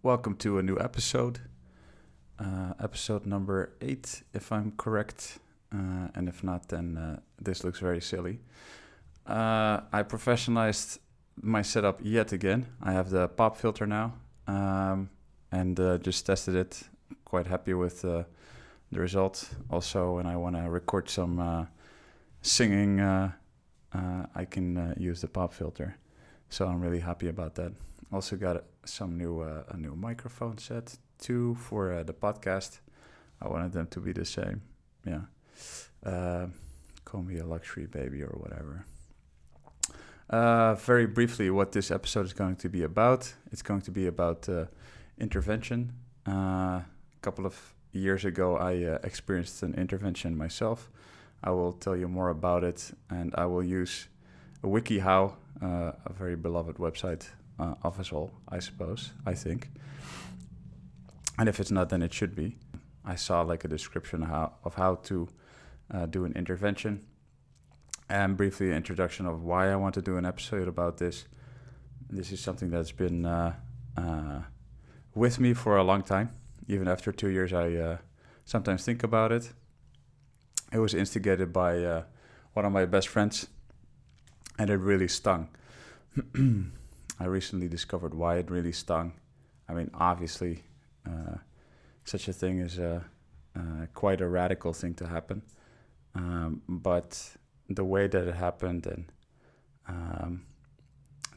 Welcome to a new episode, episode number 8, if I'm correct. And if not, then this looks very silly. I professionalized my setup yet again. I have the pop filter now, and just tested it. Quite happy with the result. Also, when I want to record some singing, I can use the pop filter. So I'm really happy about that. Also got some a new microphone set too for the podcast. I wanted them to be the same. Yeah. Call me a luxury baby or whatever. Very briefly, what this episode is going to be about. It's going to be about intervention. A couple of years ago, I experienced an intervention myself. I will tell you more about it, and I will use a WikiHow, a very beloved website of us all, I suppose, I think. And if it's not, then it should be. I saw like a description of how to do an intervention, and briefly an introduction of why I want to do an episode about this. This is something that's been with me for a long time. Even after 2 years, I sometimes think about it. It was instigated by one of my best friends, and it really stung. I recently discovered why it really stung. I mean, obviously, such a thing is quite a radical thing to happen. But the way that it happened and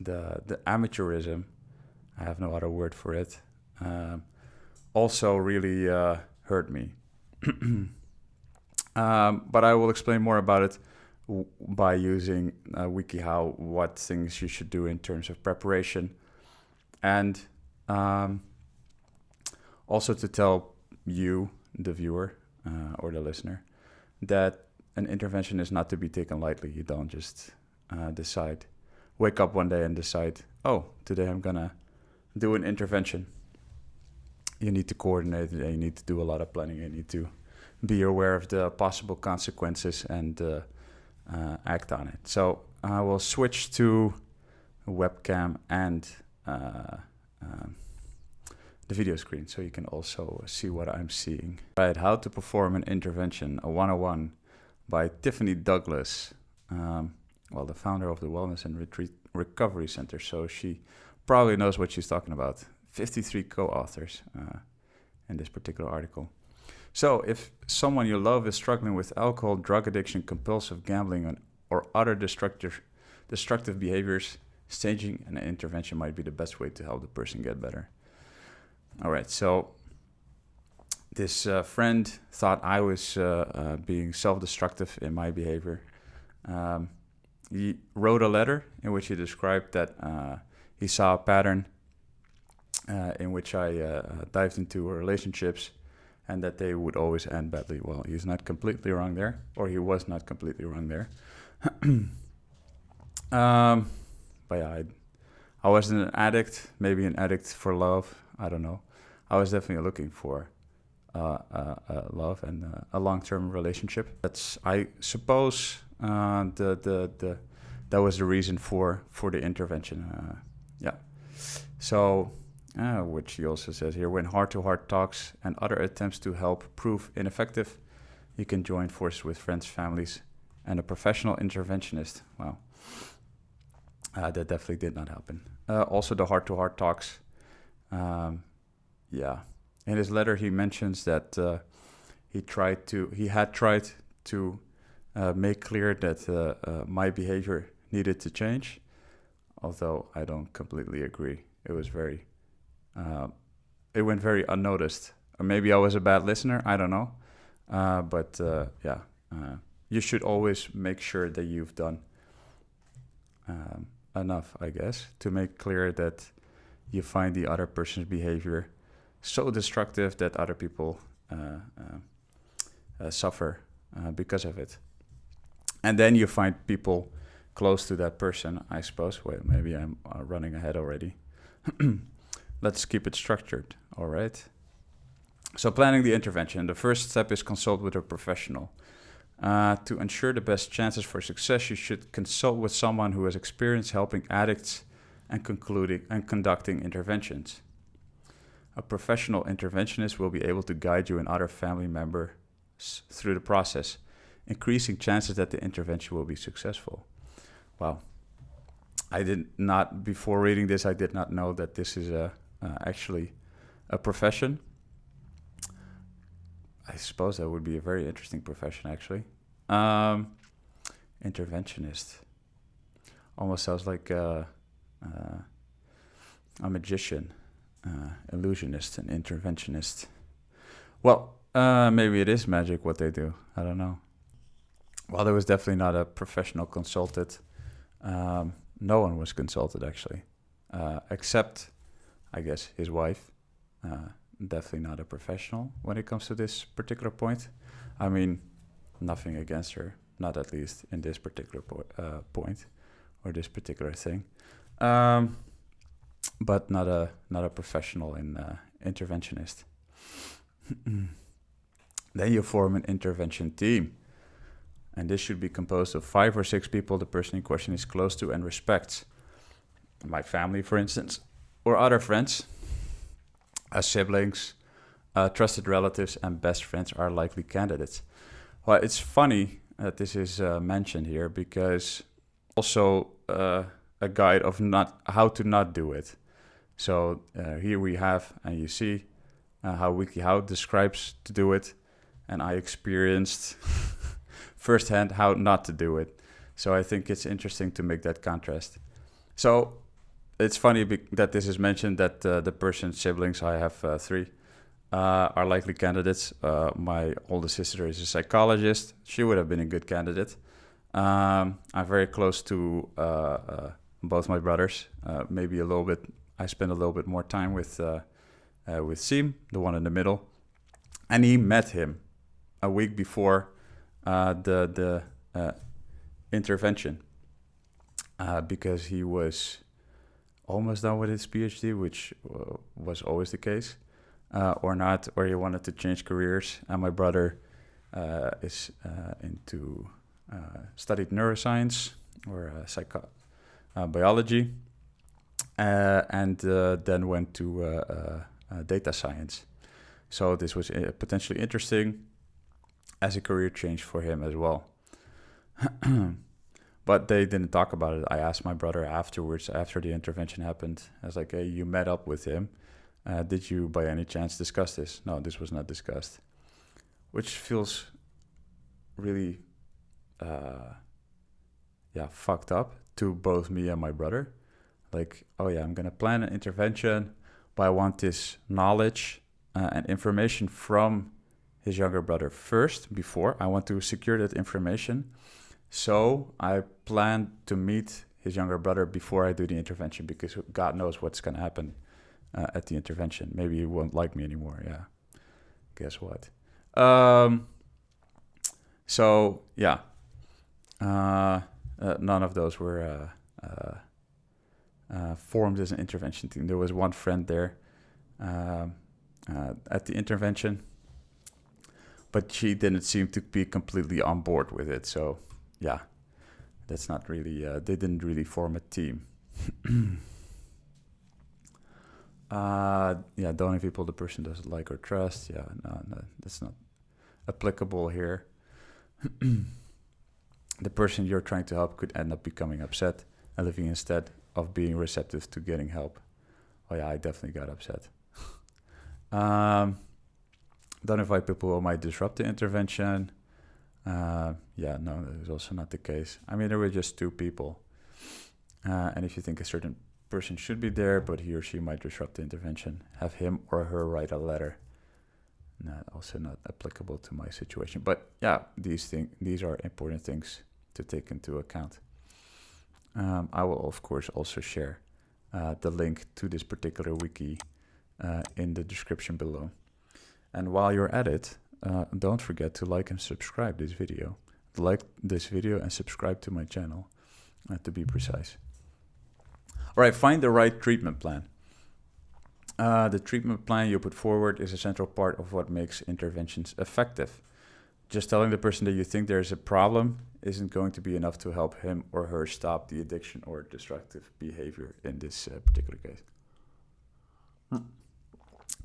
the amateurism, I have no other word for it, also really hurt me. But I will explain more about it by using WikiHow, what things you should do in terms of preparation, and also to tell you, the viewer or the listener, that an intervention is not to be taken lightly. You don't just wake up one day and decide, oh, today I'm gonna do an intervention. You need to coordinate it, and you need to do a lot of planning. You need to be aware of the possible consequences and act on it. So I will switch to webcam and the video screen so you can also see what I'm seeing. Right, how to perform an intervention, a 101 by Tiffany Douglas, the founder of the Wellness and Retreat Recovery Center. So she probably knows what she's talking about. 53 co-authors in this particular article. So if someone you love is struggling with alcohol, drug addiction, compulsive gambling, or other destructive behaviors, staging an intervention might be the best way to help the person get better. All right, so this friend thought I was being self-destructive in my behavior. He wrote a letter in which he described that he saw a pattern in which I dived into relationships, and that they would always end badly. Well, he's not completely wrong there, or he was not completely wrong there. But yeah, I wasn't an addict, maybe an addict for love, I don't know. I was definitely looking for love and a long-term relationship. I suppose, that was the reason for the intervention. So, which he also says here, when heart-to-heart talks and other attempts to help prove ineffective, you can join forces with friends, families, and a professional interventionist. Wow. That definitely did not happen. Also, the heart-to-heart talks. In his letter, he mentions that he had tried to make clear that my behavior needed to change, although I don't completely agree. It was it went very unnoticed. Or maybe I was a bad listener, I don't know. But you should always make sure that you've done enough, I guess, to make clear that you find the other person's behavior so destructive that other people suffer because of it. And then you find people close to that person, I suppose. Wait, maybe I'm running ahead already. Let's keep it structured, all right? So planning the intervention. The first step is consult with a professional. To ensure the best chances for success, you should consult with someone who has experience helping addicts and conducting interventions. A professional interventionist will be able to guide you and other family members through the process, increasing chances that the intervention will be successful. Wow. I did not, before reading this, I did not know that this is actually a profession. I suppose that would be a very interesting profession, actually. Interventionist. Almost sounds like a magician, illusionist, and interventionist. Well, maybe it is magic what they do. I don't know. Well, there was definitely not a professional consulted. No one was consulted, actually, except, I guess, his wife. Definitely not a professional when it comes to this particular point. I mean, nothing against her, not at least in this particular point or this particular thing. But not a professional in interventionist. Then you form an intervention team. And this should be composed of 5 or 6 people the person in question is close to and respects. My family, for instance, or other friends, siblings, trusted relatives, and best friends are likely candidates. Well, it's funny that this is mentioned here because also a guide of how to not do it. So here we have, and you see how WikiHow describes to do it, and I experienced firsthand how not to do it. So I think it's interesting to make that contrast. So it's funny that this is mentioned that the person's siblings, I have 3, are likely candidates. My oldest sister is a psychologist. She would have been a good candidate. I'm very close to both my brothers. Maybe a little bit. I spend a little bit more time with Siem, the one in the middle, and he met him a week before the intervention because he was almost done with his PhD, which was always the case, or not, or he wanted to change careers. And my brother is studied neuroscience or biology, and then went to data science. So this was potentially interesting as a career change for him as well. But they didn't talk about it. I asked my brother afterwards, after the intervention happened. I was like, hey, you met up with him. Did you by any chance discuss this? No, this was not discussed. Which feels really, fucked up to both me and my brother. Like, oh yeah, I'm going to plan an intervention, but I want this knowledge and information from his younger brother first, before. I want to secure that information. So I plan to meet his younger brother before I do the intervention, because God knows what's going to happen at the intervention. Maybe he won't like me anymore. Yeah. Guess what? So, yeah. None of those were formed as an intervention team. There was one friend there at the intervention, but she didn't seem to be completely on board with it. So, yeah, that's not really, they didn't really form a team. The only people the person doesn't like or trust. Yeah, no, that's not applicable here. The person you're trying to help could end up becoming upset and living instead of being receptive to getting help. Oh yeah, I definitely got upset. Don't invite people who might disrupt the intervention. No, that is also not the case. I mean, there were just 2 people. And if you think a certain person should be there, but he or she might disrupt the intervention, have him or her write a letter. Also not applicable to my situation. But yeah, these are important things to take into account. I will, of course, also share the link to this particular wiki in the description below. And while you're at it, don't forget to like and subscribe this video. Like this video and subscribe to my channel, to be precise. All right, find the right treatment plan. The treatment plan you put forward is a central part of what makes interventions effective. Just telling the person that you think there's a problem isn't going to be enough to help him or her stop the addiction or destructive behavior in this particular case.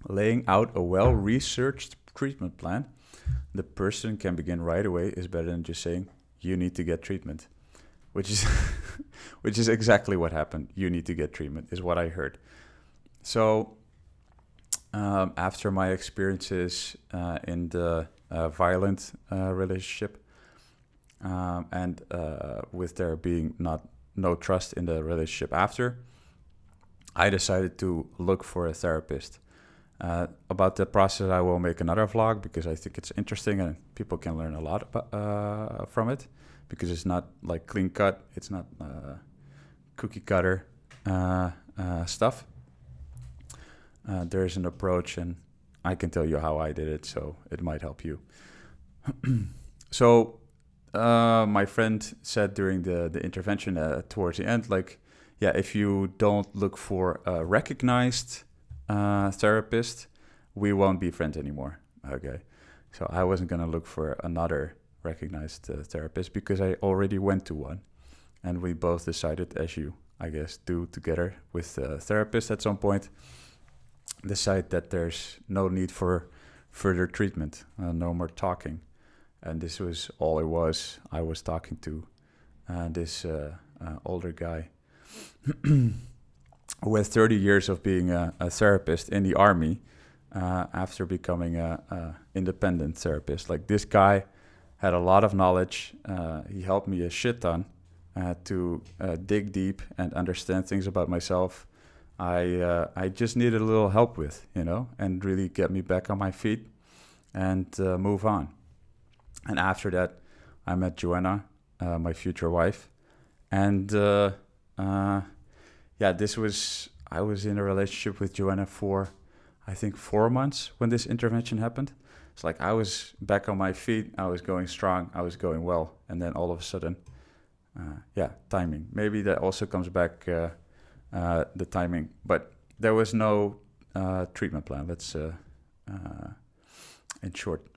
Laying out a well-researched treatment plan, the person can begin right away is better than just saying, you need to get treatment, which is which is exactly what happened. You need to get treatment is what I heard. So after my experiences in the violent relationship, and with there being no trust in the relationship after, I decided to look for a therapist. About the process, I will make another vlog because I think it's interesting and people can learn a lot from it, because it's not like clean cut, it's not cookie cutter stuff. There's an approach, and I can tell you how I did it, so it might help you. So my friend said during the intervention towards the end, like, yeah, if you don't look for a recognized therapist, we won't be friends anymore. Okay. So I wasn't going to look for another recognized therapist because I already went to one. And we both decided, as you, I guess, do together with a therapist at some point, decide that there's no need for further treatment, no more talking. And this was all it was. I was talking to this older guy with 30 years of being a therapist in the army, after becoming a independent therapist. Like, this guy had a lot of knowledge. He helped me a shit ton to dig deep and understand things about myself. I just needed a little help with, and really get me back on my feet and move on. And after that, I met Joanna, my future wife. And I was in a relationship with Joanna for, I think, 4 months when this intervention happened. It's like I was back on my feet, I was going strong, I was going well. And then all of a sudden, timing. Maybe that also comes back, the timing. But there was no treatment plan, let's, in short.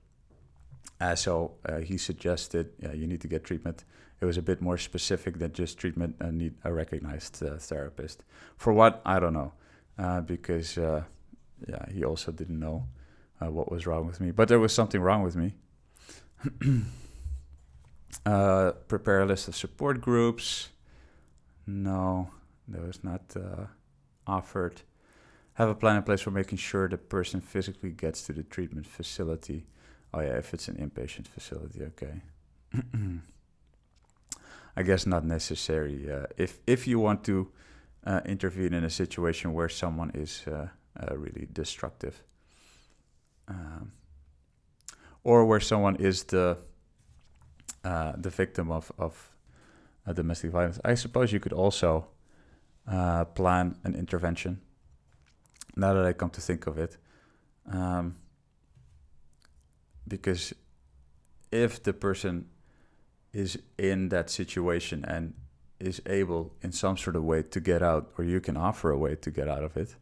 So he suggested, you need to get treatment. It was a bit more specific than just treatment and need a recognized therapist. For what? I don't know. Because, he also didn't know what was wrong with me. But there was something wrong with me. Prepare a list of support groups. No, that was not offered. Have a plan in place for making sure the person physically gets to the treatment facility. Oh yeah, if it's an inpatient facility, okay. I guess not necessary. If you want to intervene in a situation where someone is really destructive, or where someone is the victim of domestic violence, I suppose you could also plan an intervention. Now that I come to think of it. Because if the person is in that situation and is able in some sort of way to get out, or you can offer a way to get out of it,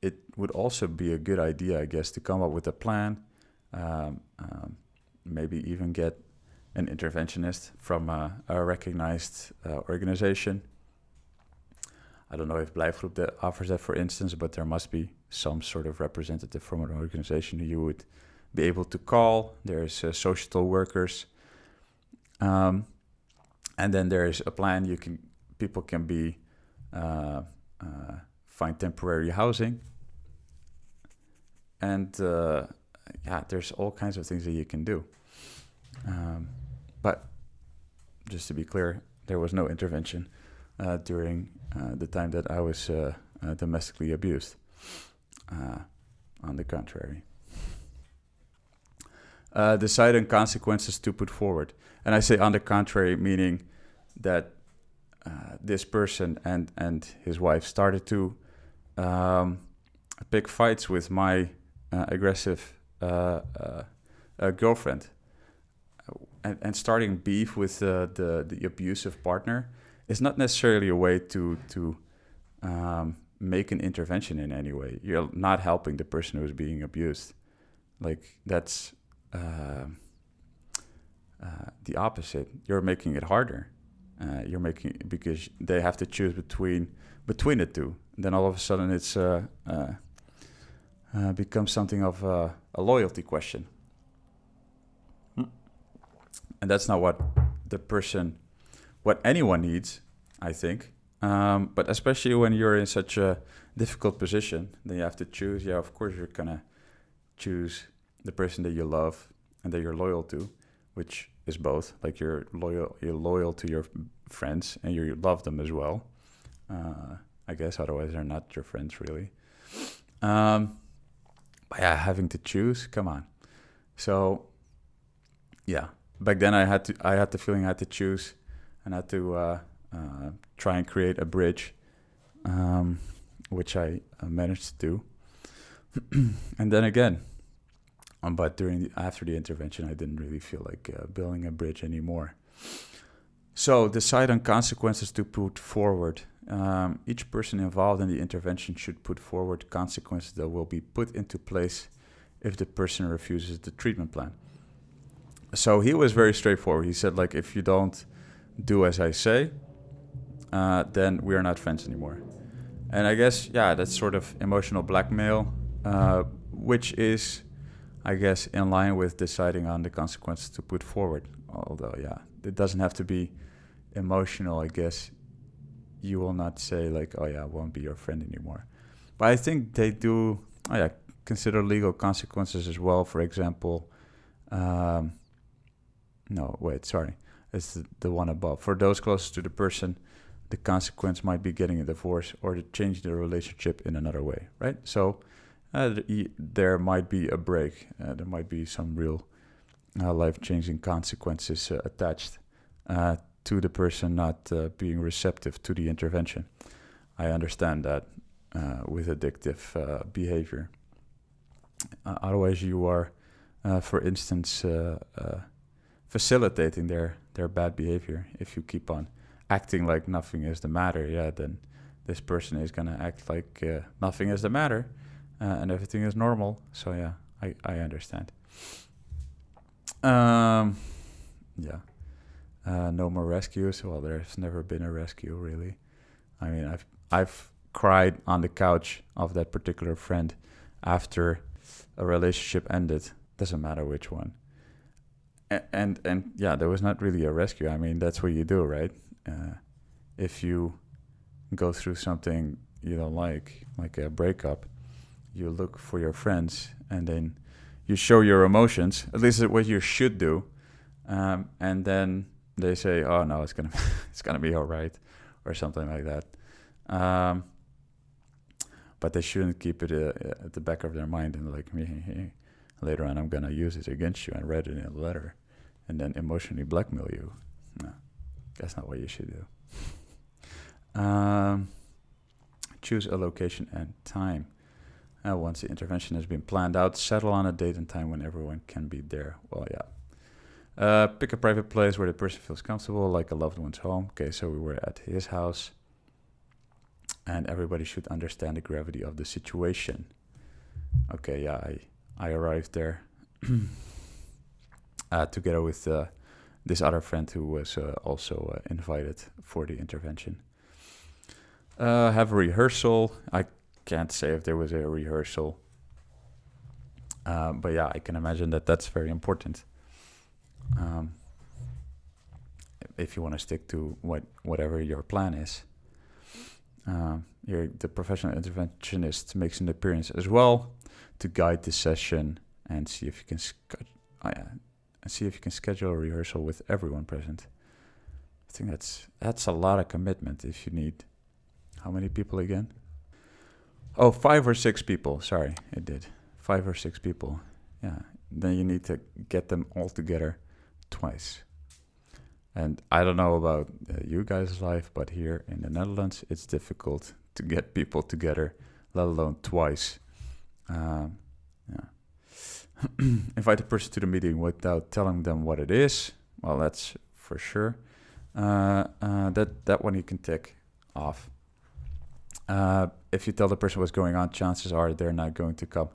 it would also be a good idea, I guess, to come up with a plan, maybe even get an interventionist from a recognized organization. I don't know if Blijfgroep that offers that, for instance, but there must be some sort of representative from an organization who you would be able to call. There's social workers, and then there's a plan. People can be find temporary housing, and there's all kinds of things that you can do. But just to be clear, there was no intervention during the time that I was domestically abused. On the contrary. Decide on consequences to put forward. And I say on the contrary, meaning that this person and his wife started to pick fights with my aggressive girlfriend. And starting beef with the abusive partner is not necessarily a way to make an intervention in any way. You're not helping the person who's being abused. Like, that's the opposite. You're making it harder. Because they have to choose between between the two. And then all of a sudden it's becomes something of a loyalty question. And that's not what anyone needs, I think. But especially when you're in such a difficult position, then you have to choose. Yeah, of course you're gonna choose the person that you love and that you're loyal to, which is both. Like you're loyal to your friends and you love them as well. I guess otherwise they're not your friends really. But yeah, having to choose, come on. So yeah, back then I had the feeling I had to choose and had to try and create a bridge, which I managed to do. And then again, but after the intervention, I didn't really feel like building a bridge anymore. So decide on consequences to put forward. Each person involved in the intervention should put forward consequences that will be put into place if the person refuses the treatment plan. So he was very straightforward. He said, like, if you don't do as I say, then we are not friends anymore. And I guess, yeah, that's sort of emotional blackmail, which is, I guess, in line with deciding on the consequences to put forward. Although, yeah, it doesn't have to be emotional, I guess. You will not say, like, oh, yeah, I won't be your friend anymore. But I think they do, consider legal consequences as well. For example, it's the one above. For those closest to the person, the consequence might be getting a divorce or to change the relationship in another way, right? So there might be a break. There might be some real life-changing consequences attached to the person not being receptive to the intervention. I understand that with addictive behavior. Otherwise, you are, for instance, facilitating their bad behavior. If you keep on acting like nothing is the matter, then this person is going to act like nothing is the matter and everything is normal. So, yeah, I understand. No more rescues. Well, there's never been a rescue, really. I mean, I've cried on the couch of that particular friend after a relationship ended. Doesn't matter which one. And yeah, there was not really a rescue. I mean, that's what you do, right? If you go through something you don't like a breakup, you look for your friends and then you show your emotions. At least it's what you should do. And then they say, "Oh no, it's gonna be all right," or something like that. But they shouldn't keep it at the back of their mind and like, hey, later on I'm gonna use it against you and write it in a letter, and then emotionally blackmail you. No, that's not what you should do. Choose a location and time. Once the intervention has been planned out, settle on a date and time when everyone can be there. Well, yeah. Pick a private place where the person feels comfortable, like a loved one's home. Okay, so we were at his house. And everybody should understand the gravity of the situation. Okay, yeah, I arrived there together with this other friend who was also invited for the intervention. Have a rehearsal. I can't say if there was a rehearsal. But yeah, I can imagine that that's very important. If you want to stick to whatever your plan is. The professional interventionist makes an appearance as well to guide the session and see if you can schedule a rehearsal with everyone present. I think that's a lot of commitment if you need how many people again? Oh, 5 or 6 people. Sorry, it did. 5 or 6 people. Yeah. Then you need to get them all together twice. And I don't know about you guys' life, but here in the Netherlands, it's difficult to get people together, let alone twice. Invite the person to the meeting without telling them what it is. Well, that's for sure. That one you can tick off. If you tell the person what's going on, chances are they're not going to come.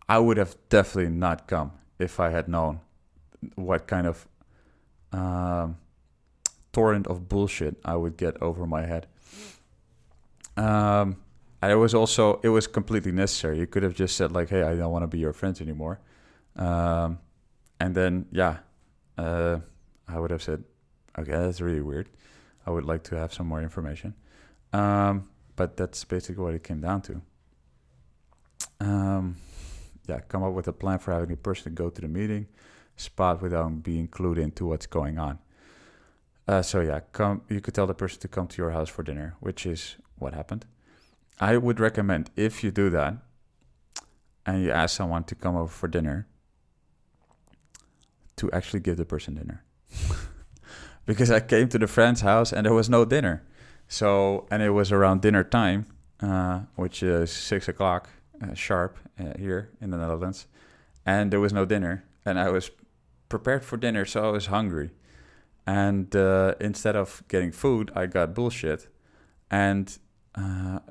I would have definitely not come if I had known what kind of torrent of bullshit I would get over my head. And it was completely necessary. You could have just said like, hey, I don't want to be your friend anymore. And then, I would have said, okay, that's really weird. I would like to have some more information. But that's basically what it came down to. Come up with a plan for having a person go to the meeting spot without being clued into what's going on. You could tell the person to come to your house for dinner, which is what happened. I would recommend, if you do that and you ask someone to come over for dinner, to actually give the person dinner. Because I came to the friend's house and there was no dinner. And it was around dinner time, which is 6 o'clock sharp here in the Netherlands. And there was no dinner. And I was prepared for dinner, so I was hungry. And instead of getting food, I got bullshit. And a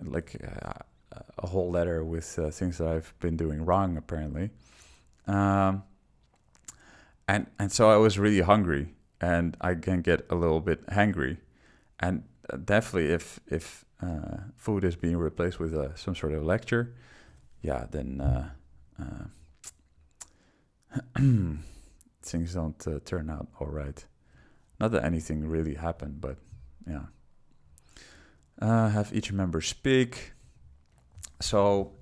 whole letter with things that I've been doing wrong, apparently. And so I was really hungry, and I can get a little bit hangry. And definitely if food is being replaced with some sort of lecture, then things don't turn out all right. Not that anything really happened, but yeah. Have each member speak. So,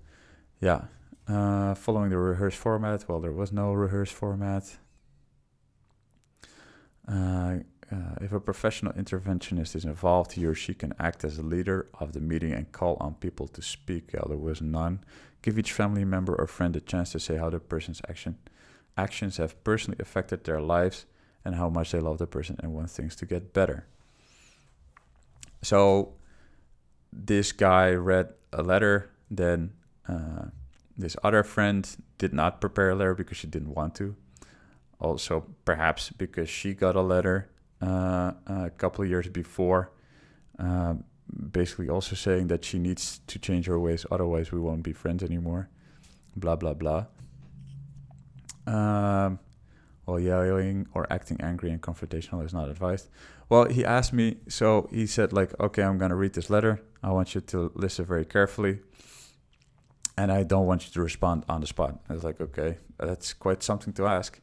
following the rehearsed format. Well, there was no rehearsed format. If a professional interventionist is involved, he or she can act as the leader of the meeting and call on people to speak. There was none. Give each family member or friend a chance to say how the person's actions have personally affected their lives and how much they love the person and want things to get better. So this guy read a letter, then this other friend did not prepare a letter because she didn't want to. Also, perhaps because she got a letter a couple of years before, basically also saying that she needs to change her ways, otherwise we won't be friends anymore. Blah, blah, blah. While yelling or acting angry and confrontational is not advised. Well, he asked me, so he said like, okay, I'm going to read this letter. I want you to listen very carefully. And I don't want you to respond on the spot. I was like, okay, that's quite something to ask.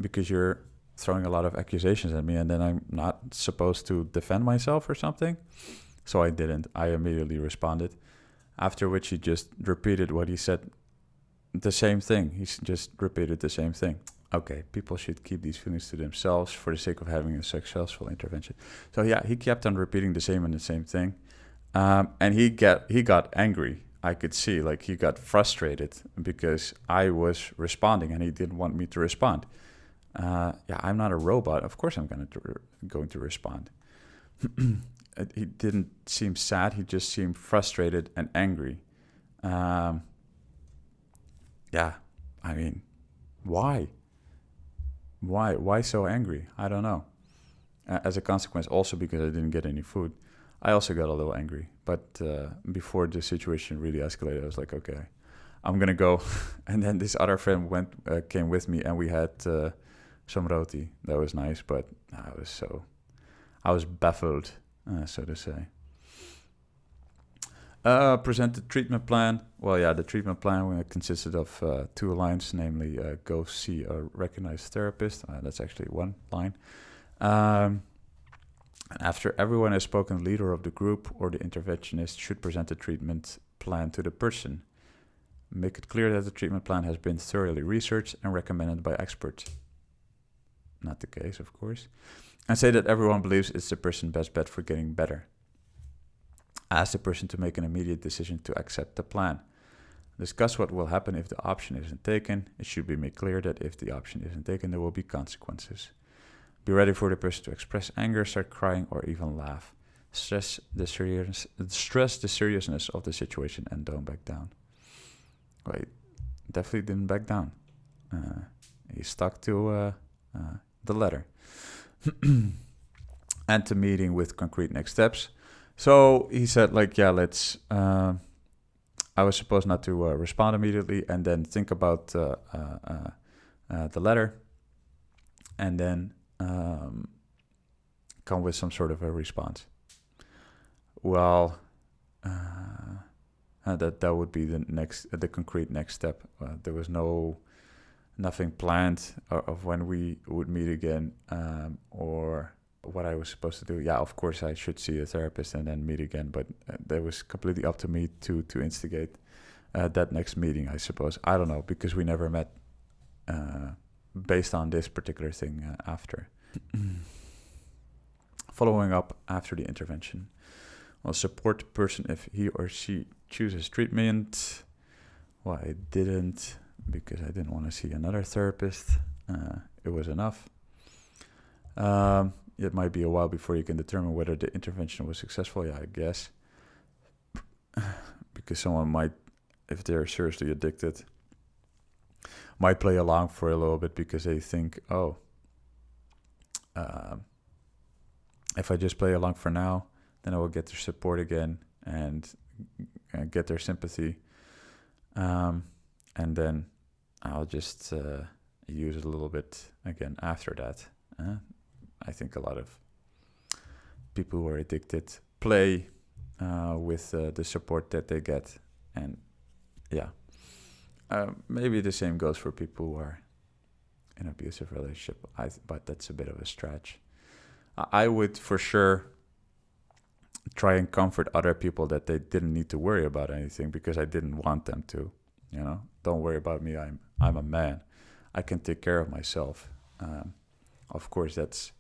Because you're throwing a lot of accusations at me and then I'm not supposed to defend myself or something. So I didn't. I immediately responded. After which he just repeated what he said. The same thing. He just repeated the same thing. Okay, people should keep these feelings to themselves for the sake of having a successful intervention. So he kept on repeating the same thing. And he got angry. I could see, like, he got frustrated because I was responding and he didn't want me to respond. I'm not a robot. Of course I'm going to respond. He didn't seem sad. He just seemed frustrated and angry. I mean, why? Why so angry? I don't know. As a consequence, also because I didn't get any food, I also got a little angry. But before the situation really escalated, I was like, okay, I'm going to go. And then this other friend came with me and we had some roti. That was nice, but I was baffled, so to say. Present the treatment plan. Well, the treatment plan consisted of 2 lines, namely, go see a recognized therapist. That's actually 1 line. After everyone has spoken, the leader of the group or the interventionist should present the treatment plan to the person. Make it clear that the treatment plan has been thoroughly researched and recommended by experts. Not the case, of course. And say that everyone believes it's the person's best bet for getting better. Ask the person to make an immediate decision to accept the plan. Discuss what will happen if the option isn't taken. It should be made clear that if the option isn't taken, there will be consequences. Be ready for the person to express anger, start crying, or even laugh. Stress the seriousness of the situation and don't back down. Well, he definitely didn't back down. He stuck to the letter. And the meeting with concrete next steps. So he said, like, let's... I was supposed not to respond immediately and then think about the letter and then come with some sort of a response. Well, that would be the concrete next step. There was nothing planned of when we would meet again, or what I was supposed to do. Yeah, of course I should see a therapist and then meet again, but that was completely up to me to instigate that next meeting, I suppose. I don't know, because we never met based on this particular thing after. Following up after the intervention. I'll support the person if he or she chooses treatment. Well, I didn't, because I didn't want to see another therapist. It was enough. It might be a while before you can determine whether the intervention was successful. Yeah, I guess. Because someone might, if they're seriously addicted, might play along for a little bit because they think, if I just play along for now, then I will get their support again and get their sympathy. And then I'll just use it a little bit again after that. I think a lot of people who are addicted play with the support that they get. And yeah, maybe the same goes for people who are in an abusive relationship, but that's a bit of a stretch. I would for sure try and comfort other people that they didn't need to worry about anything, because I didn't want them to. Don't worry about me. I'm a man. I can take care of myself. Of course, that's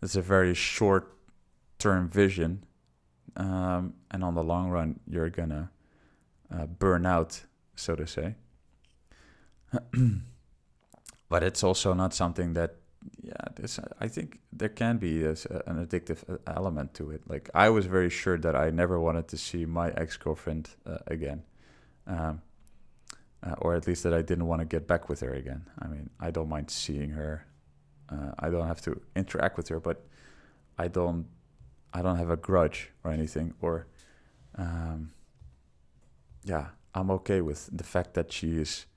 a very short-term vision, and on the long run, you're gonna burn out, so to say. But it's also not something that, I think there can be an addictive element to it. Like, I was very sure that I never wanted to see my ex-girlfriend again. Or at least that I didn't want to get back with her again. I mean, I don't mind seeing her. I don't have to interact with her, but I don't have a grudge or anything. Or, I'm okay with the fact that she's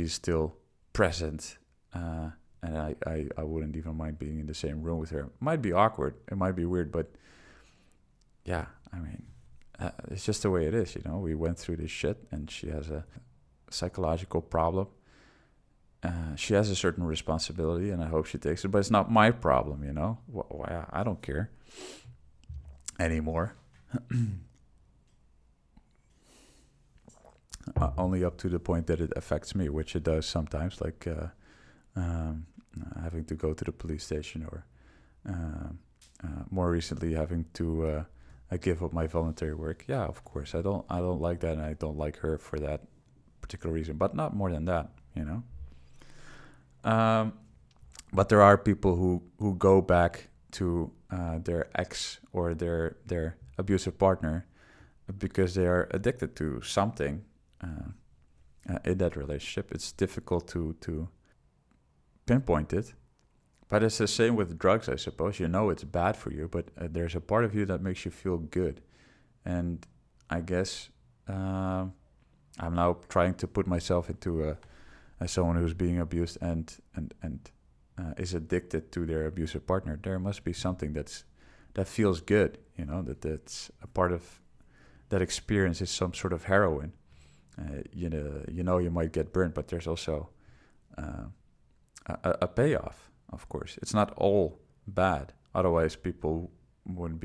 still present. And I wouldn't even mind being in the same room with her. It might be awkward. It might be weird, but yeah, I mean, it's just the way it is, We went through this shit, and she has a psychological problem. She has a certain responsibility, and I hope she takes it, but it's not my problem, I don't care anymore. Only up to the point that it affects me, which it does sometimes, like having to go to the police station, or more recently having to give up my voluntary work. Yeah, of course, I don't like that, and I don't like her for that particular reason, but not more than that, But there are people who go back to their ex or their abusive partner because they are addicted to something in that relationship. It's difficult to pinpoint it, but it's the same with drugs, I suppose. It's bad for you, but there's a part of you that makes you feel good. And I guess I'm now trying to put myself into as someone who's being abused and is addicted to their abusive partner. There must be something that feels good, that's a part of that experience is some sort of heroin. You might get burned, but there's also a payoff, of course. It's not all bad. Otherwise, people would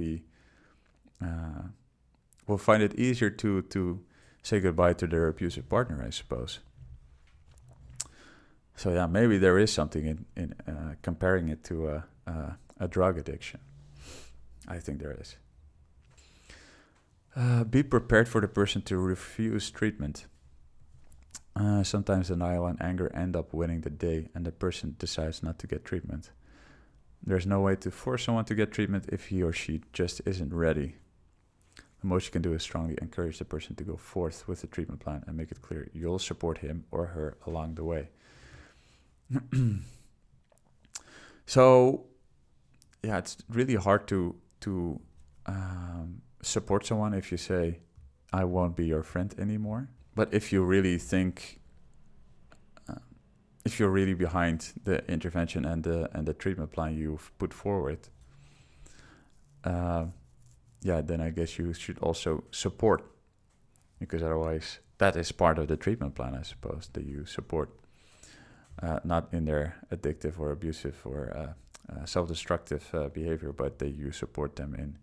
will find it easier to say goodbye to their abusive partner, I suppose. So yeah, maybe there is something in comparing it to a drug addiction. I think there is. Be prepared for the person to refuse treatment. Sometimes denial and anger end up winning the day, and the person decides not to get treatment. There's no way to force someone to get treatment if he or she just isn't ready. The most you can do is strongly encourage the person to go forth with the treatment plan and make it clear you'll support him or her along the way. So, yeah, it's really hard to support someone if you say, I won't be your friend anymore. But if you really think, if you're really behind the intervention and the treatment plan you've put forward, yeah, then I guess you should also support, because otherwise that is part of the treatment plan, I suppose, that you support, not in their addictive or abusive or self-destructive behavior, but that you support them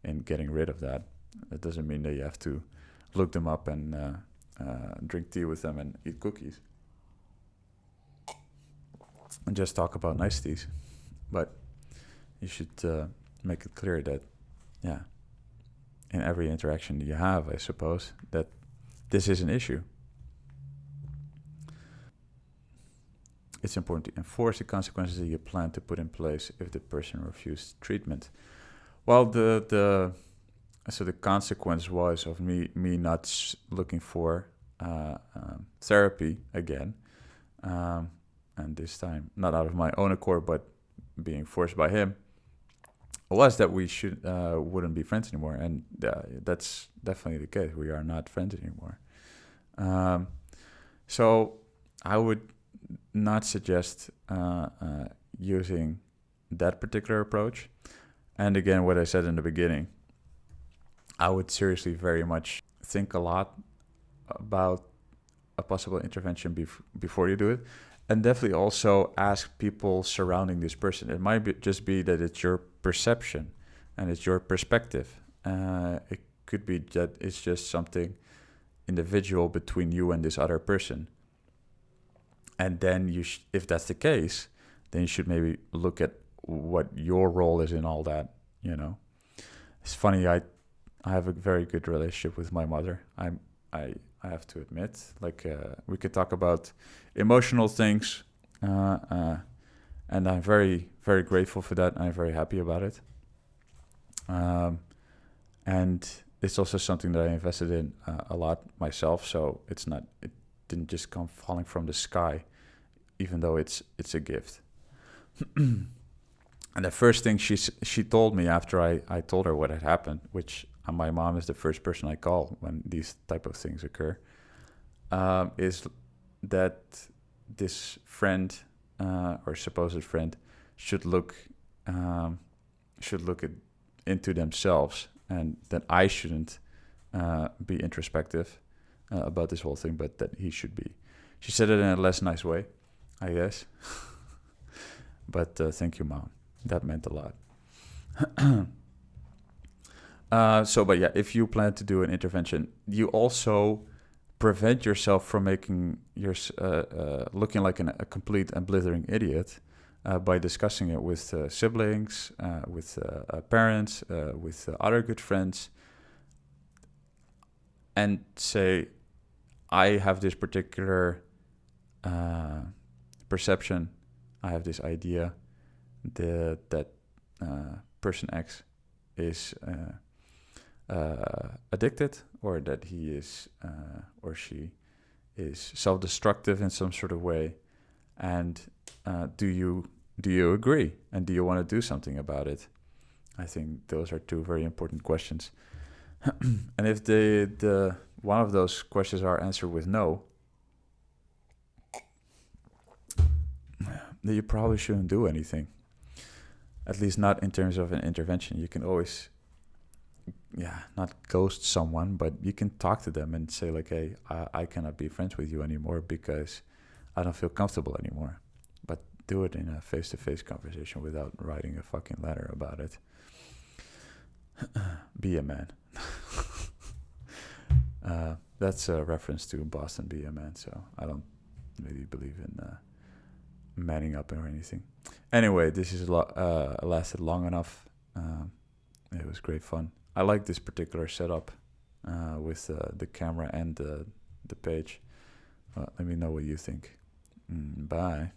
in getting rid of that. That doesn't mean that you have to look them up and drink tea with them and eat cookies and just talk about niceties. But you should make it clear that, yeah, in every interaction you have, I suppose, that this is an issue. It's important to enforce the consequences that you plan to put in place if the person refused treatment. Well, the consequence was of me not looking for therapy again, and this time not out of my own accord, but being forced by him, was that we wouldn't be friends anymore, and that's definitely the case. We are not friends anymore. So I would not suggest using that particular approach. And again, what I said in the beginning, I would seriously very much think a lot about a possible intervention before you do it. And definitely also ask people surrounding this person. It might just be that it's your perception and it's your perspective. It could be that it's just something individual between you and this other person. And then if that's the case, then you should maybe look at what your role is in all that, you know. It's funny, I have a very good relationship with my mother. I have to admit, like, we could talk about emotional things, and I'm very, very grateful for that. I'm very happy about it. And it's also something that I invested in a lot myself. So it didn't just come falling from the sky, even though it's a gift. And the first thing she told me after I told her what had happened, which my mom is the first person I call when these type of things occur, is that this friend or supposed friend should look into themselves, and that I shouldn't be introspective about this whole thing, but that he should be. She said it in a less nice way, I guess. But thank you, Mom. That meant a lot. But yeah, if you plan to do an intervention, you also prevent yourself from making looking like a complete and blithering idiot by discussing it with siblings, with parents, with other good friends, and say, I have this particular perception, I have this idea that person X is addicted, or that he is or she is self-destructive in some sort of way, and do you agree, and do you want to do something about it? I think those are two very important questions. And if the one of those questions are answered with no, then you probably shouldn't do anything. At least not in terms of an intervention. You can always, not ghost someone, but you can talk to them and say, like, hey, I cannot be friends with you anymore because I don't feel comfortable anymore. But do it in a face-to-face conversation without writing a fucking letter about it. Be a man. That's a reference to Boston Be a Man, so I don't really believe in manning up or anything. Anyway, this is lasted long enough. It was great fun. I like this particular setup with the camera and the page. Let me know what you think. Bye.